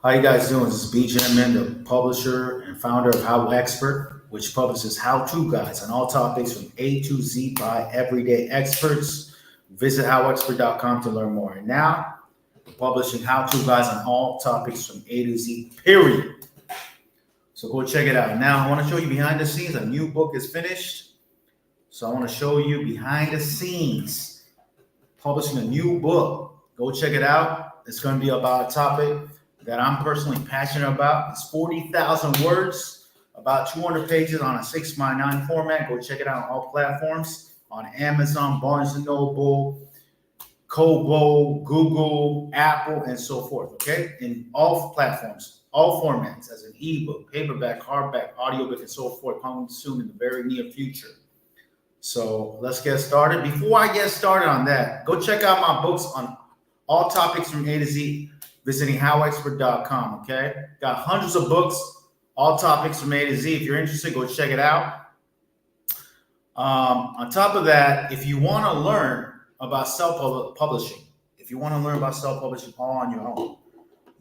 How you guys doing? This is BJ, the publisher and founder of HowExpert, which publishes how-to guides on all topics from A to Z by everyday experts. Visit HowExpert.com to learn more. And now, we're publishing how-to guides on all topics from A to Z, period. So go check it out. Now, I want to show you behind the scenes. A new book is finished. So I want to show you behind the scenes, publishing a new book. Go check it out. It's going to be about a topic that I'm personally passionate about. It's 40,000 words, about 200 pages on a 6x9 format. Go check it out on all platforms, on Amazon, Barnes & Noble, Kobo, Google, Apple, and so forth, okay? In all platforms, all formats, as an ebook, paperback, hardback, audiobook, and so forth, coming soon in the very near future. So let's get started. Before I get started on that, go check out my books on all topics from A to Z, visiting HowExpert.com, okay? Got hundreds of books, all topics from A to Z. If you're interested, go check it out. On top of that, if you want to learn about self-publishing, if you want to learn about self-publishing all on your own,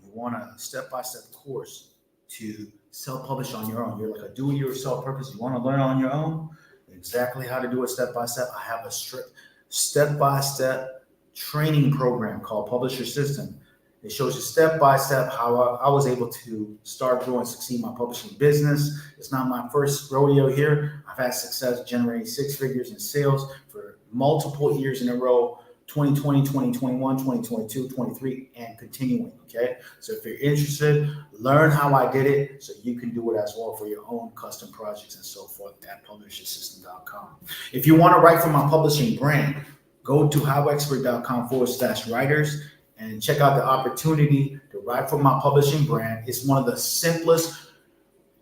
you want a step-by-step course to self-publish on your own. You're like a do-it-yourself purpose. You want to learn on your own exactly how to do it step-by-step. I have a strict step-by-step training program called Publisher System. It shows you step-by-step how I was able to start, grow, and succeed in my publishing business. It's not my first rodeo here. I've had success generating six figures in sales for multiple years in a row, 2020, 2021, 2022, 23, and continuing, okay? So if you're interested, learn how I did it so you can do it as well for your own custom projects and so forth at publishersystem.com. If you want to write for my publishing brand, go to howexpert.com/writers. and check out the opportunity to write for my publishing brand. It's one of the simplest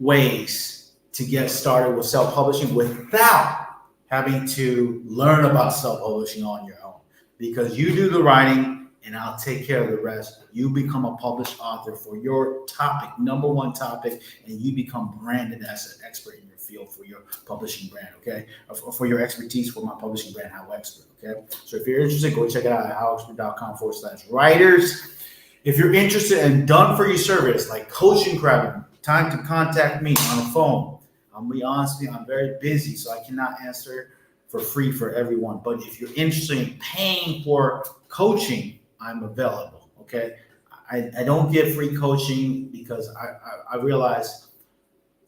ways to get started with self-publishing without having to learn about self-publishing on your own. Because you do the writing and I'll take care of the rest. You become a published author for your topic, number one topic, and you become branded as an expert in your field for your publishing brand, okay? Or for your expertise for my publishing brand, HowExpert, okay? So if you're interested, go check it out at howexpert.com/writers. If you're interested in done-for-you service like coaching crowd, time to contact me on the phone. I'll be honest with you, I'm very busy, so I cannot answer for free for everyone. But if you're interested in paying for coaching, I'm available, okay? I don't give free coaching because I realize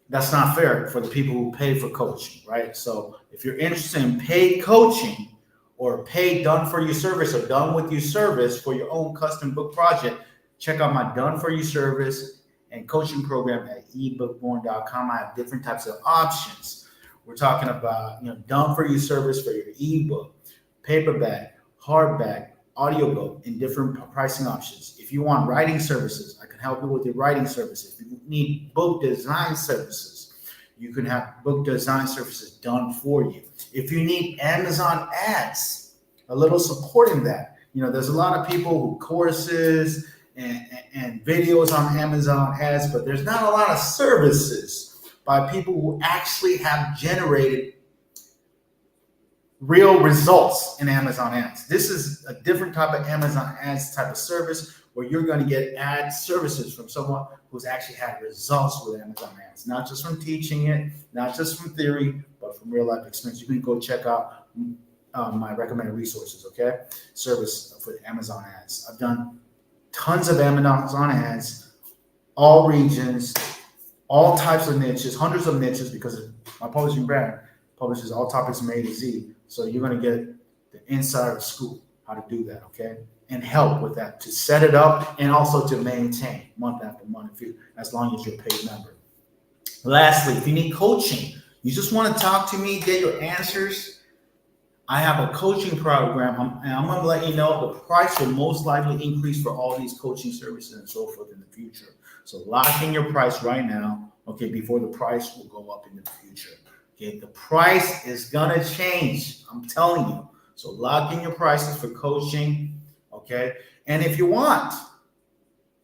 that's not fair for the people who pay for coaching, right? So if you're interested in paid coaching or paid done-for-you service or done-with-you service for your own custom book project, check out my done-for-you service and coaching program at ebookborn.com. I have different types of options. We're talking about, done-for-you service for your ebook, paperback, hardback, audiobook, and different pricing options. If you want writing services, I can help you with your writing services. If you need book design services, you can have book design services done for you. If you need Amazon ads, a little support in that. There's a lot of people who courses and videos on Amazon ads, but there's not a lot of services by people who actually have generated real results in Amazon ads. This is a different type of Amazon ads type of service where you're going to get ad services from someone who's actually had results with Amazon ads, not just from teaching it, not just from theory, but from real life experience. You can go check out my recommended resources, okay? Service for Amazon ads. I've done tons of Amazon ads, all regions, all types of niches, hundreds of niches, because my publishing brand publishes all topics from A to Z. So you're going to get the insider scoop how to do that, okay? And help with that to set it up and also to maintain month after month as long as you're a paid member. Lastly, if you need coaching, you just want to talk to me, get your answers, I have a coaching program, and I'm going to let you know the price will most likely increase for all these coaching services and so forth in the future. So lock in your price right now, okay, before the price will go up in the future. Okay, the price is gonna change. I'm telling you. So lock in your prices for coaching. Okay, and if you want,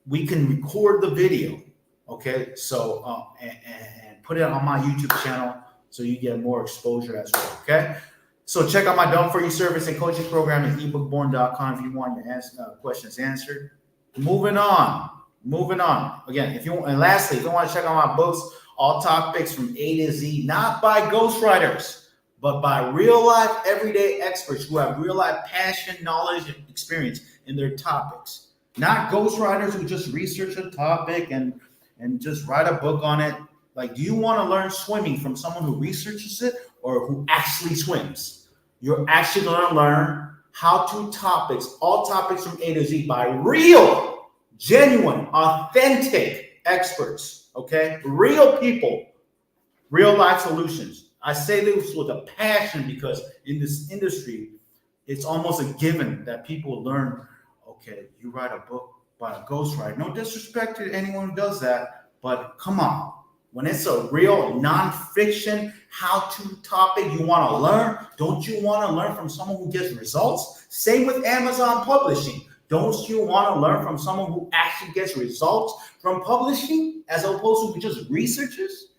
we can record the video. Okay, so and put it on my YouTube channel so you get more exposure as well. Okay, so check out my done-for-you service and coaching program at ebookborn.com if you want your questions answered. Moving on. Moving on. Again, and lastly, if you want to check out my books, all topics from A to Z, not by ghostwriters, but by real life, everyday experts who have real life passion, knowledge, and experience in their topics. Not ghostwriters who just research a topic and just write a book on it. Like, do you want to learn swimming from someone who researches it or who actually swims? You're actually going to learn how-to topics, all topics from A to Z by real, genuine, authentic experts, okay? Real people, real life solutions. I say this with a passion because in this industry, it's almost a given that people learn, okay, you write a book by a ghostwriter. No disrespect to anyone who does that, but come on. When it's a real nonfiction how-to topic you want to learn, don't you want to learn from someone who gets results? Same with Amazon publishing. Don't you want to learn from someone who actually gets results from publishing as opposed to just researchers?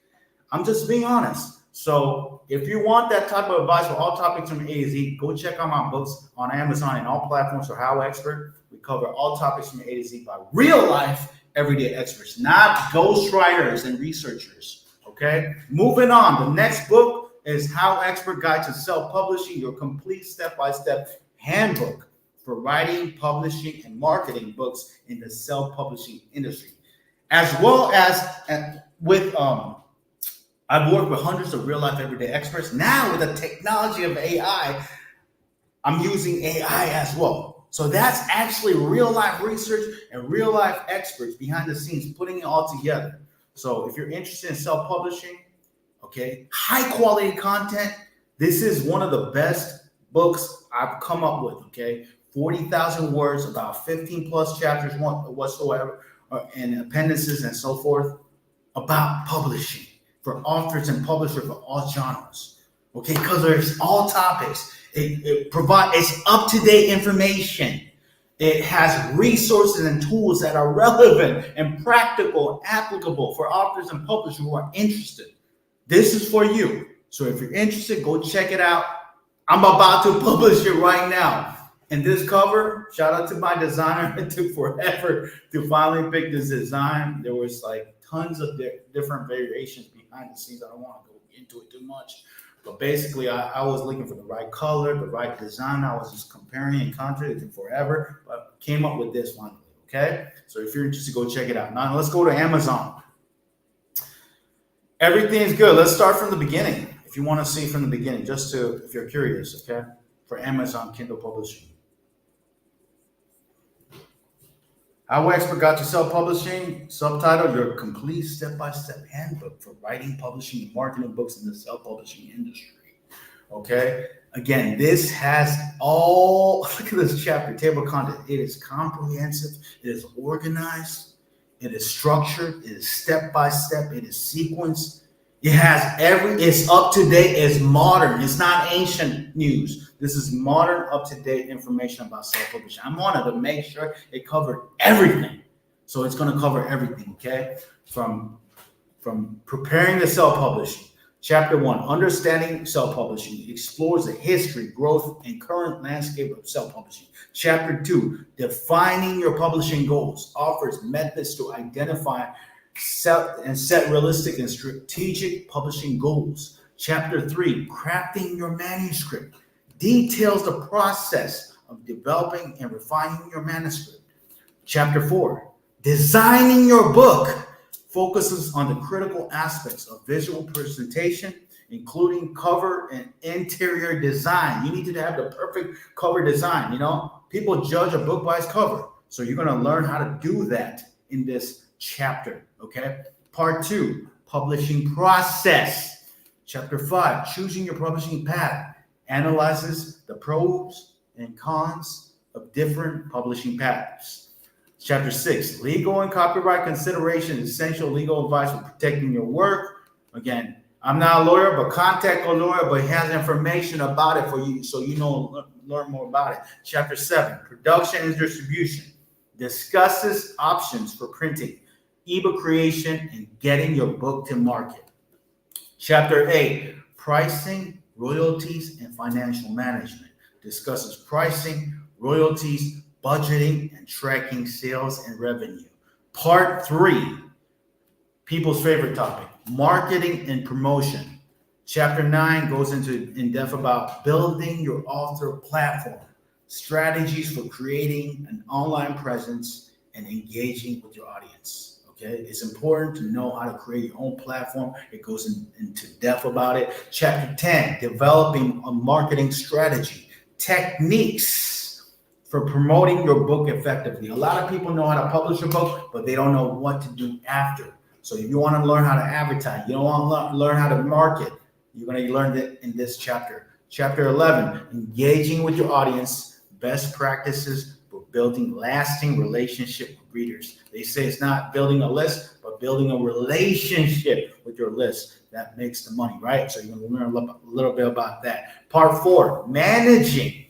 I'm just being honest. So if you want that type of advice for all topics from A to Z, go check out my books on Amazon and all platforms for HowExpert. We cover all topics from A to Z by real life everyday experts, not ghostwriters and researchers. Okay, moving on. The next book is HowExpert Guide to Self-Publishing, your complete step-by-step handbook for writing, publishing, and marketing books in the self-publishing industry. As well as with I've worked with hundreds of real-life everyday experts. Now with the technology of AI, I'm using AI as well. So that's actually real life research and real life experts behind the scenes putting it all together. So if you're interested in self-publishing, okay, high quality content, this is one of the best books I've come up with, okay? 40,000 words, about 15 plus chapters whatsoever, and appendices and so forth about publishing for authors and publishers for all genres, okay? Because there's all topics. It provides up-to-date information. It has resources and tools that are relevant and practical, applicable for authors and publishers who are interested. This is for you. So if you're interested, go check it out. I'm about to publish it right now. And this cover, shout out to my designer. It took forever to finally pick this design. There was like tons of different variations behind the scenes. I don't want to go into it too much. But basically, I was looking for the right color, the right design. I was just comparing and contrasting forever, but came up with this one, okay? So if you're interested, go check it out. Now, let's go to Amazon. Everything is good. Let's start from the beginning. If you want to see from the beginning, if you're curious, okay? For Amazon Kindle Publishing. HowExpert Guide to Self-Publishing, subtitle, your complete step-by-step handbook for writing, publishing, and marketing books in the self-publishing industry. Okay? Again, this has all, look at this chapter, table of contents. It is comprehensive, it is organized, it is structured, it is step-by-step, it is sequenced. It has it's up to date, it's modern, it's not ancient news. This is modern, up to date information about self-publishing. I wanted to make sure it covered everything. So it's going to cover everything, okay? From preparing the self-publishing. Chapter 1, Understanding Self-Publishing, explores the history, growth, and current landscape of self-publishing. Chapter 2, Defining Your Publishing Goals, offers methods to identify set realistic and strategic publishing goals. Chapter 3, Crafting Your Manuscript, details the process of developing and refining your manuscript. Chapter 4, Designing Your Book, focuses on the critical aspects of visual presentation, including cover and interior design. You need to have the perfect cover design. You know, people judge a book by its cover. So you're going to learn how to do that in this chapter, okay? Part 2, Publishing Process. Chapter 5, Choosing Your Publishing Path, analyzes the pros and cons of different publishing paths. Chapter 6, Legal and Copyright Considerations, essential legal advice for protecting your work. Again, I'm not a lawyer, but contact a lawyer, but he has information about it for you so you know, learn more about it. Chapter 7, Production and Distribution, discusses options for printing, ebook creation, and getting your book to market. Chapter 8, Pricing, Royalties, and Financial Management, discusses pricing, royalties, budgeting, and tracking sales and revenue. Part 3, people's favorite topic, marketing and promotion. Chapter 9 goes into in depth about building your author platform, strategies for creating an online presence and engaging with your audience. Okay, it's important to know how to create your own platform. It goes into depth about it. Chapter 10, developing a marketing strategy, techniques for promoting your book effectively. A lot of people know how to publish a book, but they don't know what to do after. So if you want to learn how to advertise, you don't want to learn how to market, you're going to learn it in this chapter. Chapter 11, engaging with your audience, best practices for building lasting relationship with readers. They say it's not building a list, but building a relationship with your list. That makes the money, right? So you're going to learn a little bit about that. Part 4, managing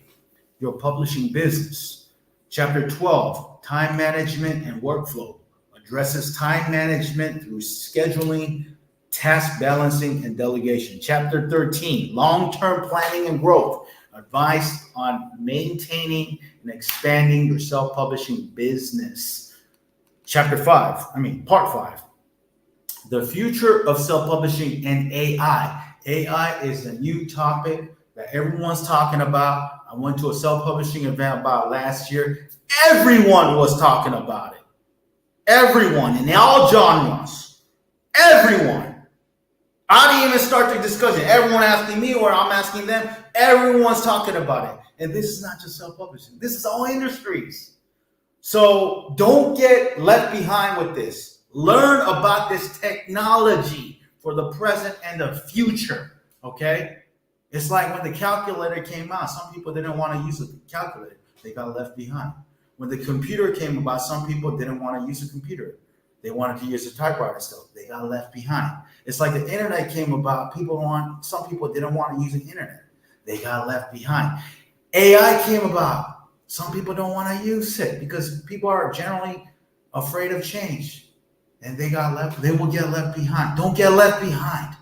your publishing business. Chapter 12, time management and workflow. Addresses time management through scheduling, task balancing, and delegation. Chapter 13, long-term planning and growth. Advice on maintaining and expanding your self-publishing business. Part 5, the future of self-publishing and AI. AI is a new topic that everyone's talking about. I went to a self-publishing event about last year. Everyone was talking about it. Everyone in all genres. Everyone. I didn't even start the discussion. Everyone asking me or I'm asking them. Everyone's talking about it. And this is not just self-publishing. This is all industries. So don't get left behind with this. Learn about this technology for the present and the future. Okay? It's like when the calculator came out. Some people didn't want to use a calculator. They got left behind. When the computer came about, some people didn't want to use a computer. They wanted to use a typewriter still. They got left behind. It's like the internet came about. Some people didn't want to use the internet. They got left behind. AI came about. Some people don't want to use it because people are generally afraid of change. And they will get left behind. Don't get left behind.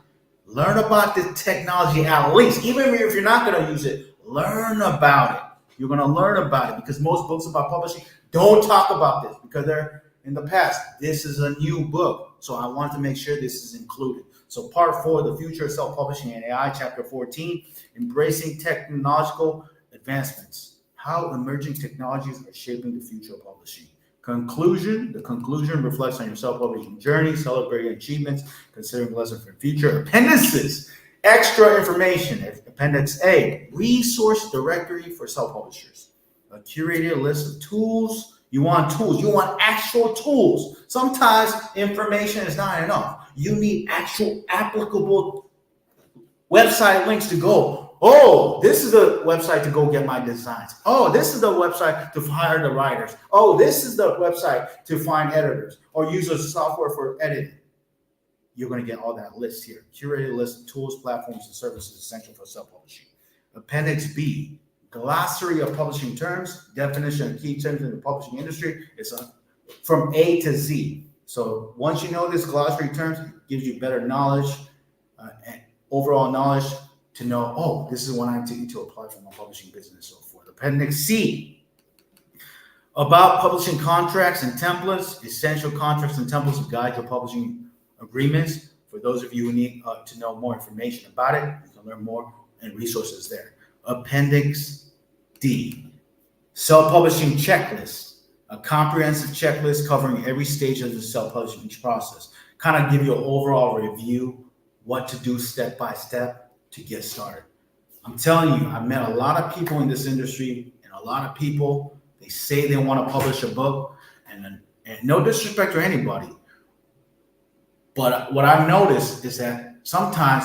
Learn about the technology at least. Even if you're not going to use it, learn about it. You're going to learn about it because most books about publishing don't talk about this because they're in the past. This is a new book. So I want to make sure this is included. So part 4, the future of self-publishing and AI, chapter 14, embracing technological advancements, how emerging technologies are shaping the future of publishing. The conclusion reflects on your self-publishing journey, celebrating achievements, considering lessons for the future. Appendices, extra information. Appendix A, resource directory for self-publishers. A curated list of tools. You want actual tools. Sometimes information is not enough. You need actual applicable website links to go. Oh, this is the website to go get my designs. Oh, this is the website to hire the writers. Oh, this is the website to find editors or use a software for editing. You're going to get all that list here. Curated list of tools, platforms, and services essential for self-publishing. Appendix B, glossary of publishing terms, definition of key terms in the publishing industry. It's from A to Z. So once you know this glossary terms, it gives you better knowledge and overall knowledge to know, oh, this is what I need to apply for my publishing business and so forth. Appendix C, about publishing contracts and templates, essential contracts and templates to guide your publishing agreements. For those of you who need to know more information about it, you can learn more and resources there. Appendix D, self-publishing checklist, a comprehensive checklist covering every stage of the self-publishing process. Kind of give you an overall review, what to do step by step to get started. I'm telling you, I've met a lot of people in this industry, and a lot of people, they say they want to publish a book, and no disrespect to anybody, but what I've noticed is that sometimes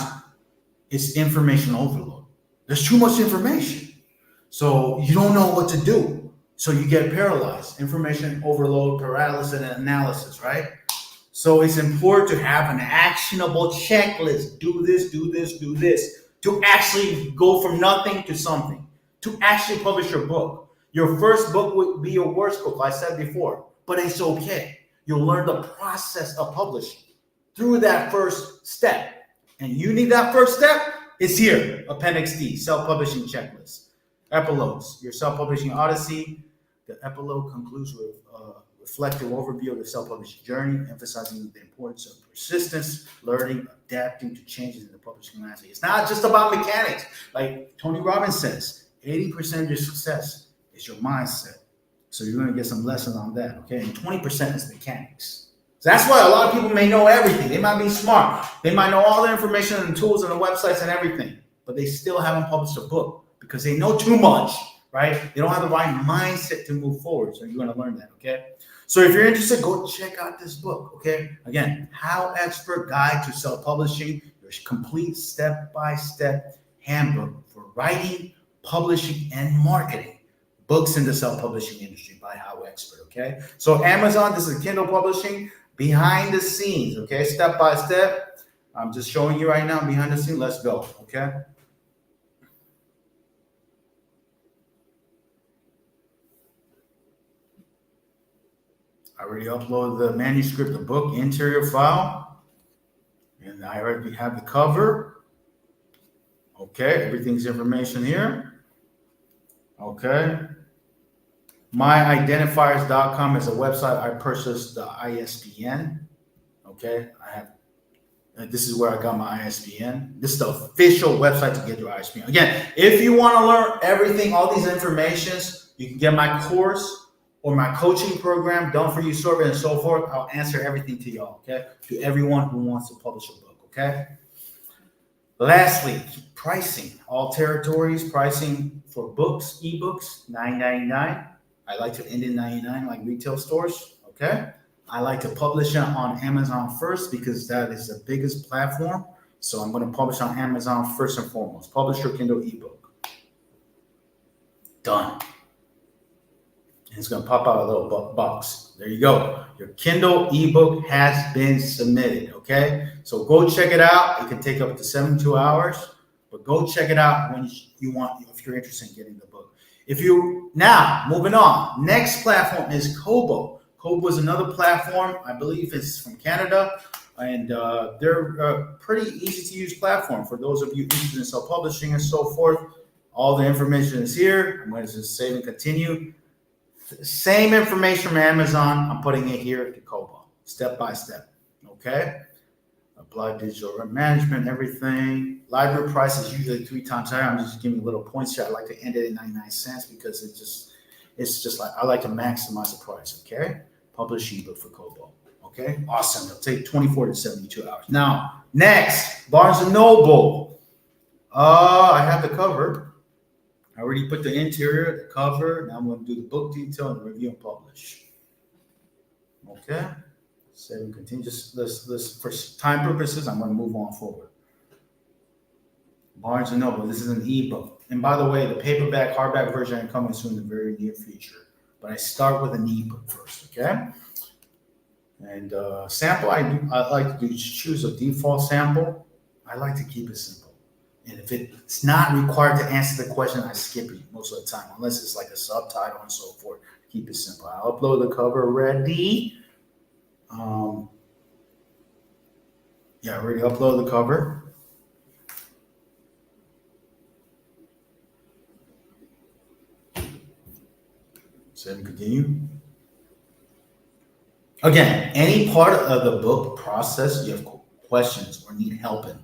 it's information overload. There's too much information. So you don't know what to do. So you get paralyzed. Information overload, paralysis, and analysis, right? So it's important to have an actionable checklist. Do this, do this, do this. To actually go from nothing to something. To actually publish your book. Your first book would be your worst book, like I said before. But it's okay. You'll learn the process of publishing through that first step. And you need that first step? It's here. Appendix D, self-publishing checklist. Epilogues, your self-publishing odyssey. The epilogue concludes reflective overview of the self-publishing journey, emphasizing the importance of persistence, learning, adapting to changes in the publishing landscape. It's not just about mechanics. Like Tony Robbins says, 80% of your success is your mindset. So you're going to get some lessons on that, okay? And 20% is mechanics. So that's why a lot of people may know everything. They might be smart. They might know all the information and the tools and the websites and everything, but they still haven't published a book because they know too much, right? They don't have the right mindset to move forward. So you're going to learn that, okay? So if you're interested, go check out this book, okay? Again, HowExpert Guide to Self-Publishing, your complete step-by-step handbook for writing, publishing, and marketing books in the self-publishing industry by HowExpert, okay? So Amazon, this is Kindle publishing, behind the scenes, okay? Step by step. I'm just showing you right now behind the scenes. Let's go, okay? I already uploaded the manuscript, the book, interior file, and I already have the cover. Okay, everything's information here. Okay. MyIdentifiers.com is a website. I purchased the ISBN. Okay, I have. This is where I got my ISBN. This is the official website to get your ISBN. Again, if you want to learn everything, all these informations, you can get my course or my coaching program, Done For You Survey, and so forth. I'll answer everything to y'all. Okay, to everyone who wants to publish a book. Okay. Lastly, pricing. All territories pricing for books, ebooks, $9.99. I like to end in 99 like retail stores, okay? I like to publish it on Amazon first because that is the biggest platform. So I'm going to publish on Amazon first and foremost. Publish your Kindle ebook. Done. And it's going to pop out a little box. There you go. Your Kindle ebook has been submitted, okay? So go check it out. It can take up to 72 hours, but go check it out when you want, if you're interested in getting the book. Now, moving on, next platform is Kobo. Kobo is another platform. I believe it's from Canada, and they're a pretty easy to use platform for those of you interested in self-publishing and so forth. All the information is here. I'm going to just save and continue. Same information from Amazon. I'm putting it here to Kobo, step by step. Okay. Apply digital management, everything. Library price is usually 3 times higher. I'm just giving you little points here. I like to end it at 99 cents because it's just like I like to maximize the price. Okay. Publish ebook for Kobo. Okay. Awesome. It'll take 24 to 72 hours. Now, next, Barnes and Noble. I have the cover. I already put the interior, the cover. Now I'm going to do the book detail and review and publish. Okay. Save and continue. Just this for time purposes, I'm going to move on forward. Barnes and Noble. This is an ebook. And by the way, the paperback, hardback version are coming soon in the very near future. But I start with an ebook first, okay? And sample, I like to choose a default sample. I like to keep it simple. And if it's not required to answer the question, I skip it most of the time, unless it's like a subtitle and so forth. Keep it simple. I upload the cover ready. Yeah, I already uploaded the cover. Save and continue. Again, any part of the book process you have questions or need help in,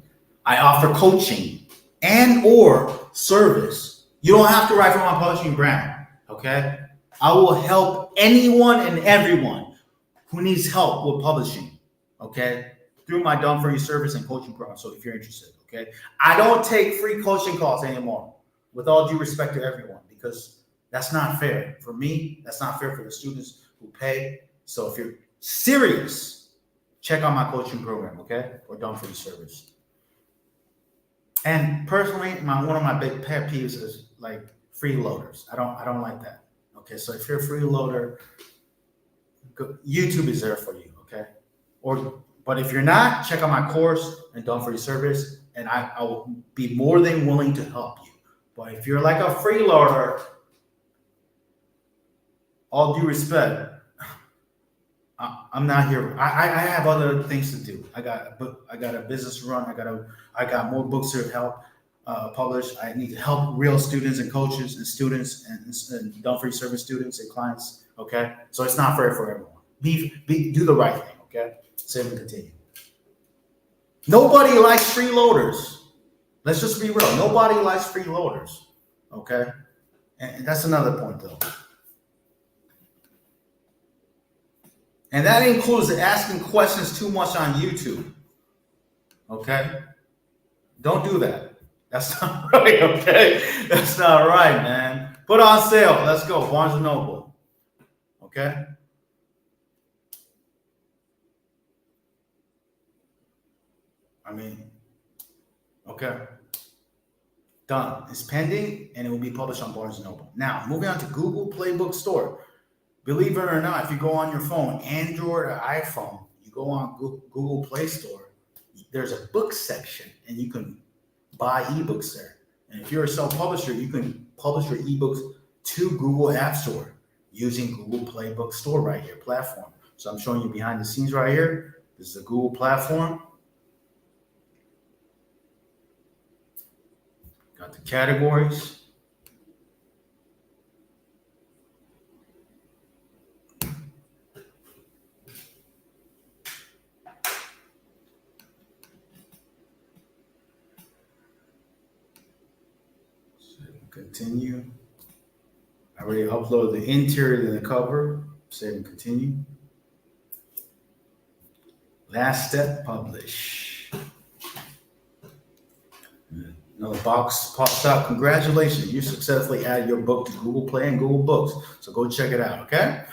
I offer coaching and or service. You don't have to write for my publishing brand, okay? I will help anyone and everyone who needs help with publishing, okay? Through my Done For You service and coaching program. So if you're interested, okay? I don't take free coaching calls anymore, with all due respect to everyone, because that's not fair. For me, that's not fair for the students who pay. So if you're serious, check out my coaching program, okay? Or Done For You service. And personally, one of my big pet peeves is like freeloaders. I don't like that. Okay, so if you're a freeloader, YouTube is there for you, okay? But if you're not, check out my course and Done For You service, and I will be more than willing to help you. But if you're like a freeloader, all due respect, I'm not here. I have other things to do. I got a business to run. I got more books to help publish. I need to help real students and coaches and students and Done For You service students and clients. Okay, so it's not fair for everyone. do the right thing, okay? Save and continue. Nobody likes freeloaders. Let's just be real. Nobody likes freeloaders, okay? And that's another point, though. And that includes asking questions too much on YouTube, okay? Don't do that. That's not right, okay? That's not right, man. Put on sale. Let's go. Barnes & Noble, okay? I mean, okay. Done. It's pending, and it will be published on Barnes & Noble. Now, moving on to Google Play Bookstore. Believe it or not, if you go on your phone, Android or iPhone, you go on Google Play Store, there's a book section, and you can buy ebooks there. And if you're a self-publisher, you can publish your ebooks to Google App Store using Google Play Bookstore right here, platform. So I'm showing you behind the scenes right here. This is a Google platform. Got the categories. Continue. I already uploaded the interior and the cover. Save and continue. Last step, publish. Another box pops out. Congratulations, you successfully added your book to Google Play and Google Books. So go check it out, okay?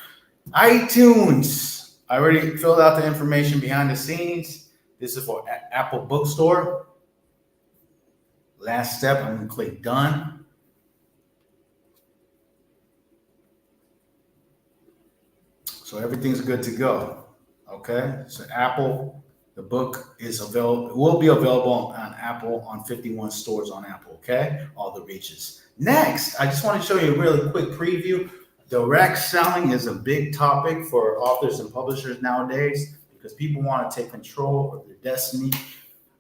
iTunes. I already filled out the information behind the scenes. This is for Apple Bookstore. Last step, I'm going to click done. So everything's good to go. Okay. So Apple, the book is available. It will be available on Apple on 51 stores on Apple. Okay. All the reaches. Next, I just want to show you a really quick preview. Direct selling is a big topic for authors and publishers nowadays because people want to take control of their destiny.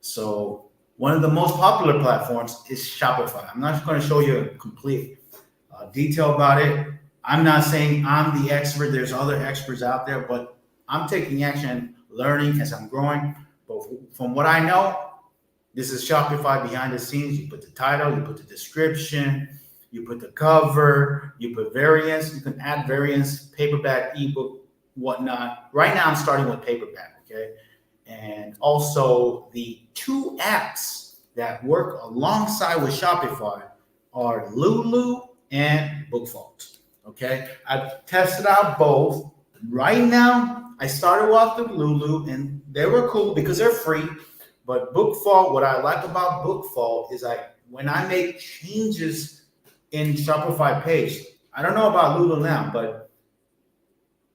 So one of the most popular platforms is Shopify. I'm not going to show you a complete detail about it. I'm not saying I'm the expert. There's other experts out there, but I'm taking action, learning as I'm growing. But from what I know, this is Shopify behind the scenes. You put the title, you put the description, you put the cover, you put variants. You can add variants, paperback, ebook, whatnot. Right now, I'm starting with paperback, okay? And also the two apps that work alongside with Shopify are Lulu and BookVault. Okay, I've tested out both. Right now, I started off with Lulu, and they were cool because they're free. But BookVault, what I like about BookVault is when I make changes in Shopify page, I don't know about Lulu now, but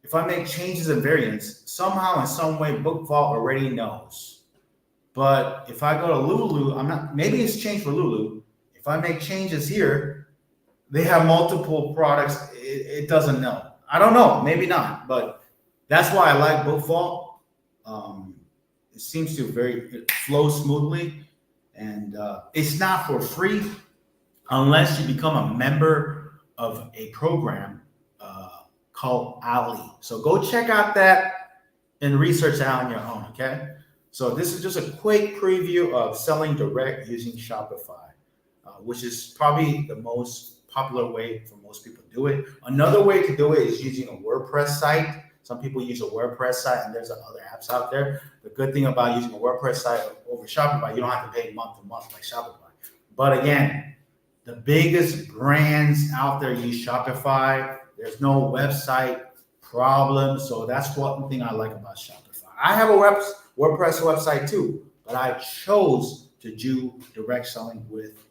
if I make changes and variants, somehow in some way, BookVault already knows. But if I go to Lulu, maybe it's changed for Lulu. If I make changes here, they have multiple products. It doesn't know. I don't know. Maybe not. But that's why I like BookVault. It seems to it flows smoothly. And it's not for free unless you become a member of a program called Ali. So go check out that and research that on your own, okay? So this is just a quick preview of selling direct using Shopify, which is probably the most popular way for most people to do it. Another way to do it is using a WordPress site. Some people use a WordPress site, and there's other apps out there. The good thing about using a WordPress site over Shopify, you don't have to pay month to month like Shopify. But again, the biggest brands out there use Shopify. There's no website problem. So that's one thing I like about Shopify. I have a WordPress website too, but I chose to do direct selling with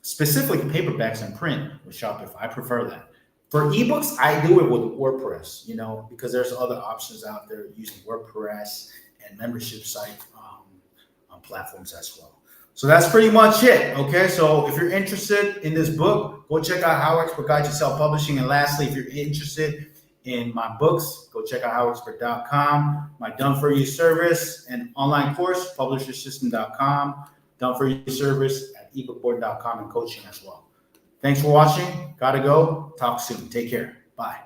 specifically paperbacks and print with Shopify. I prefer that. For ebooks, I do it with WordPress, because there's other options out there using WordPress and membership site on platforms as well. So that's pretty much it. Okay. So if you're interested in this book, go check out HowExpert Guide to Self-Publishing. And lastly, if you're interested in my books, go check out HowExpert.com, my Done For You service and online course, publishersystem.com, Done For You service at ebookboard.com and coaching as well. Thanks for watching. Gotta go. Talk soon. Take care. Bye.